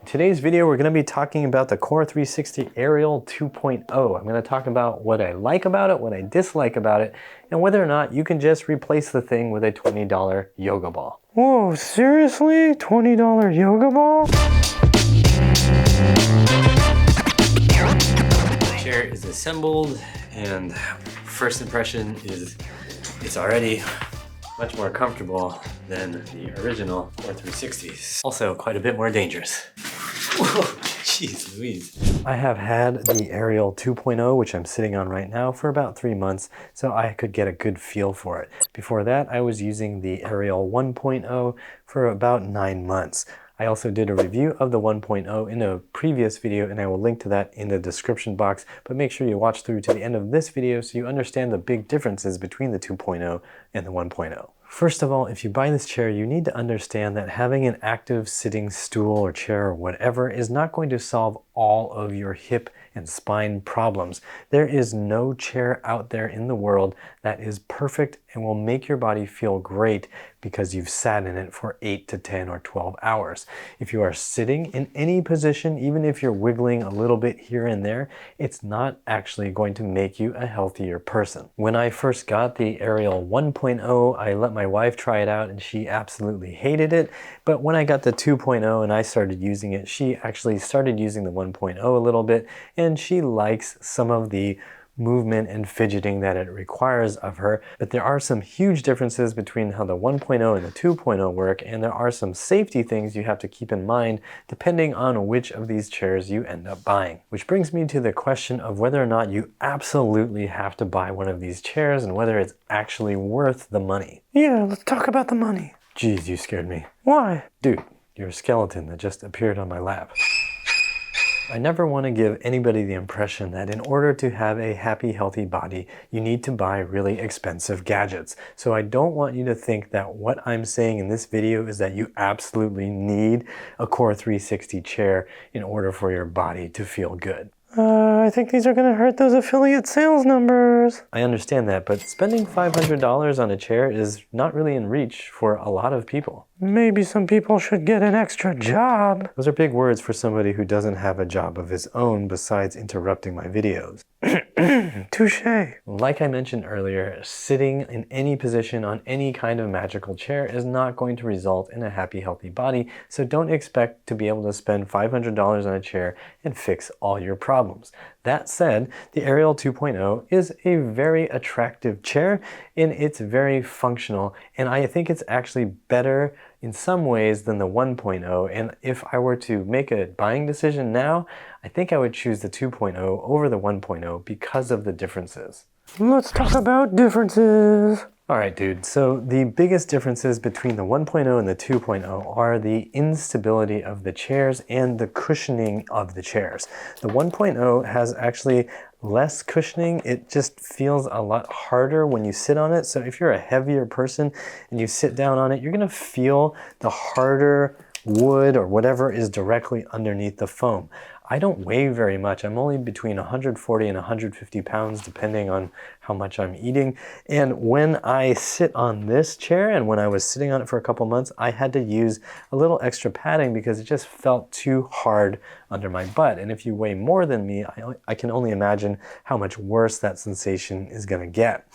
Today's video, we're going to be talking about the Qor360 Ariel 2.0. I'm going to talk about what I like about it, what I dislike about it, and whether or not you can just replace the thing with a $20 yoga ball. Whoa, seriously? $20 yoga ball? The chair is assembled, and first impression is it's already much more comfortable than the original Qor360s. Also, quite a bit more dangerous. Whoa, jeez Louise. I have had the Ariel 2.0, which I'm sitting on right now, for about 3 months, so I could get a good feel for it. Before that, I was using the Ariel 1.0 for about 9 months. I also did a review of the 1.0 in a previous video, and I will link to that in the description box, but make sure you watch through to the end of this video so you understand the big differences between the 2.0 and the 1.0. First of all, if you buy this chair, you need to understand that having an active sitting stool or chair or whatever is not going to solve all of your hip and spine problems. There is no chair out there in the world that is perfect and will make your body feel great because you've sat in it for 8 to 10 or 12 hours. If you are sitting in any position, even if you're wiggling a little bit here and there, it's not actually going to make you a healthier person. When I first got the Ariel 1.0, I let my wife try it out and she absolutely hated it. But when I got the 2.0 and I started using it, she actually started using the 1.0 a little bit, and she likes some of the movement and fidgeting that it requires of her. But there are some huge differences between how the 1.0 and the 2.0 work, and there are some safety things you have to keep in mind depending on which of these chairs you end up buying. Which brings me to the question of whether or not you absolutely have to buy one of these chairs and whether it's actually worth the money. Yeah, let's talk about the money. Jeez, you scared me. Why? Dude, you're a skeleton that just appeared on my lap. I never want to give anybody the impression that in order to have a happy, healthy body, you need to buy really expensive gadgets. So I don't want you to think that what I'm saying in this video is that you absolutely need a Qor360 chair in order for your body to feel good. I think these are going to hurt those affiliate sales numbers. I understand that, but spending $500 on a chair is not really in reach for a lot of people. Maybe some people should get an extra job. Those are big words for somebody who doesn't have a job of his own besides interrupting my videos. Touché. Like I mentioned earlier, sitting in any position on any kind of magical chair is not going to result in a happy, healthy body, so don't expect to be able to spend $500 on a chair and fix all your problems. That said, the Ariel 2.0 is a very attractive chair and it's very functional, and I think it's actually better in some ways than the 1.0, and if I were to make a buying decision now, I think I would choose the 2.0 over the 1.0 because of the differences. Let's talk about differences. Alright dude, so the biggest differences between the 1.0 and the 2.0 are the instability of the chairs and the cushioning of the chairs. The 1.0 has actually less cushioning. It just feels a lot harder when you sit on it. So if you're a heavier person and you sit down on it, you're going to feel the harder wood or whatever is directly underneath the foam. I don't weigh very much. I'm only between 140 and 150 pounds depending on how much I'm eating. And when I sit on this chair and when I was sitting on it for a couple months, I had to use a little extra padding because it just felt too hard under my butt. And if you weigh more than me, I can only imagine how much worse that sensation is going to get.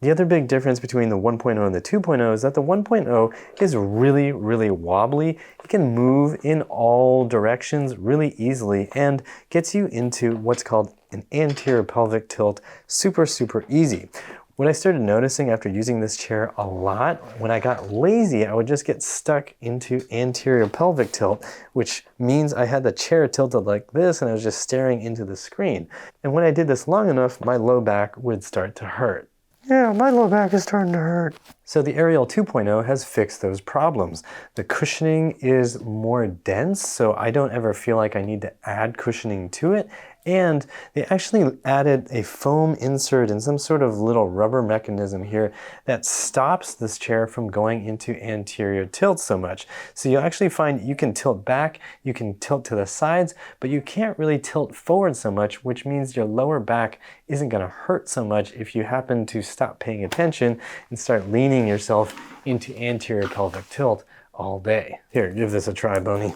The other big difference between the 1.0 and the 2.0 is that the 1.0 is really, really wobbly. It can move in all directions really easily and gets you into what's called an anterior pelvic tilt super, super easy. What I started noticing after using this chair a lot, when I got lazy, I would just get stuck into anterior pelvic tilt, which means I had the chair tilted like this and I was just staring into the screen. And when I did this long enough, my low back would start to hurt. Yeah, my low back is starting to hurt. So the Ariel 2.0 has fixed those problems. The cushioning is more dense, so I don't ever feel like I need to add cushioning to it. And they actually added a foam insert and some sort of little rubber mechanism here that stops this chair from going into anterior tilt so much. So you'll actually find you can tilt back, you can tilt to the sides, but you can't really tilt forward so much, which means your lower back isn't going to hurt so much if you happen to stop paying attention and start leaning yourself into anterior pelvic tilt all day. Here, give this a try, Boney.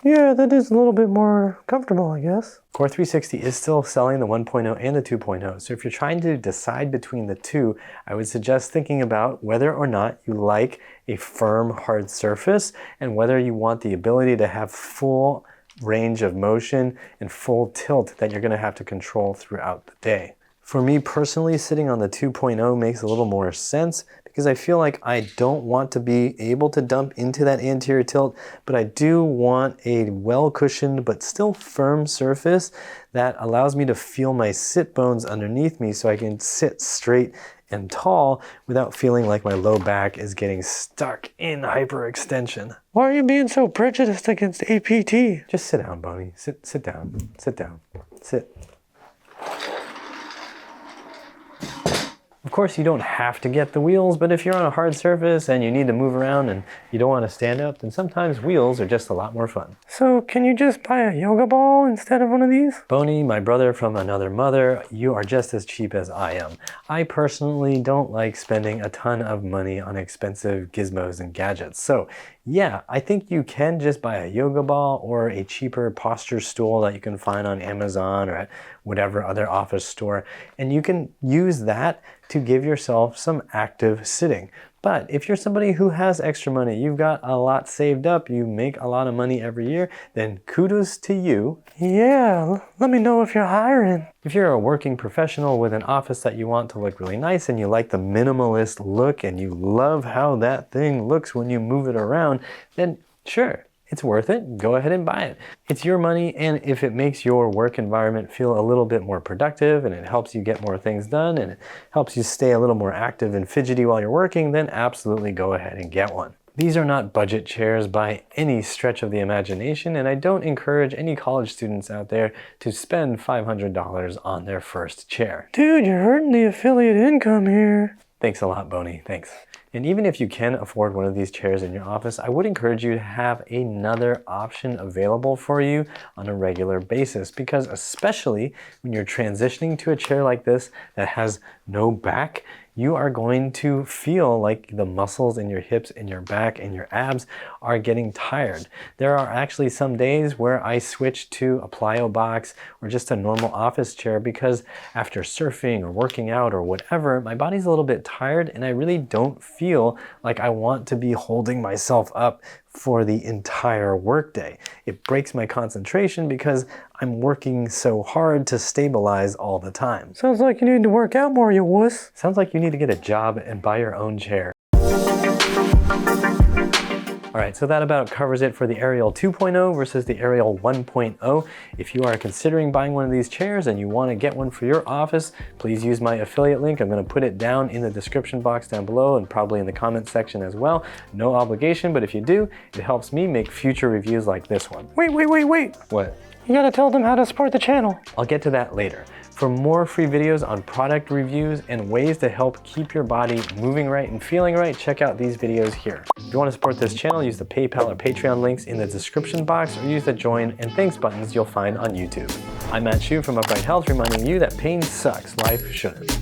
Yeah, that is a little bit more comfortable, I guess. Qor360 is still selling the 1.0 and the 2.0, so if you're trying to decide between the two, I would suggest thinking about whether or not you like a firm, hard surface and whether you want the ability to have full range of motion and full tilt that you're going to have to control throughout the day. For me personally, sitting on the 2.0 makes a little more sense because I feel like I don't want to be able to dump into that anterior tilt, but I do want a well-cushioned but still firm surface that allows me to feel my sit bones underneath me so I can sit straight and tall without feeling like my low back is getting stuck in hyperextension. Why are you being so prejudiced against APT? Just sit down, Bonnie. Sit down. Sit down. Sit. Of course, you don't have to get the wheels, but if you're on a hard surface and you need to move around and you don't want to stand up, then sometimes wheels are just a lot more fun. So can you just buy a yoga ball instead of one of these? Bonnie, my brother from another mother, you are just as cheap as I am. I personally don't like spending a ton of money on expensive gizmos and gadgets. So yeah, I think you can just buy a yoga ball or a cheaper posture stool that you can find on Amazon or at whatever other office store, and you can use that to give yourself some active sitting. But if you're somebody who has extra money, you've got a lot saved up, you make a lot of money every year, then kudos to you. Yeah, let me know if you're hiring. If you're a working professional with an office that you want to look really nice and you like the minimalist look and you love how that thing looks when you move it around, then sure, it's worth it. Go ahead and buy it. It's your money, and if it makes your work environment feel a little bit more productive and it helps you get more things done and it helps you stay a little more active and fidgety while you're working, then absolutely go ahead and get one. These are not budget chairs by any stretch of the imagination, and I don't encourage any college students out there to spend $500 on their first chair. Dude, you're hurting the affiliate income here. Thanks a lot, Bonnie. Thanks. And even if you can afford one of these chairs in your office, I would encourage you to have another option available for you on a regular basis, because especially when you're transitioning to a chair like this that has no back, you are going to feel like the muscles in your hips and your back and your abs are getting tired. There are actually some days where I switch to a plyo box or just a normal office chair because after surfing or working out or whatever, my body's a little bit tired and I really don't feel like I want to be holding myself up for the entire workday. It breaks my concentration because I'm working so hard to stabilize all the time. Sounds like you need to work out more, you wuss. Sounds like you need to get a job and buy your own chair. All right, so that about covers it for the Ariel 2.0 versus the Ariel 1.0. If you are considering buying one of these chairs and you want to get one for your office, please use my affiliate link. I'm going to put it down in the description box down below and probably in the comments section as well. No obligation, but if you do, it helps me make future reviews like this one. Wait. What? You gotta tell them how to support the channel. I'll get to that later. For more free videos on product reviews and ways to help keep your body moving right and feeling right, check out these videos here. If you want to support this channel, use the PayPal or Patreon links in the description box or use the join and thanks buttons you'll find on YouTube. I'm Matt Hsu from Upright Health, reminding you that pain sucks, life shouldn't.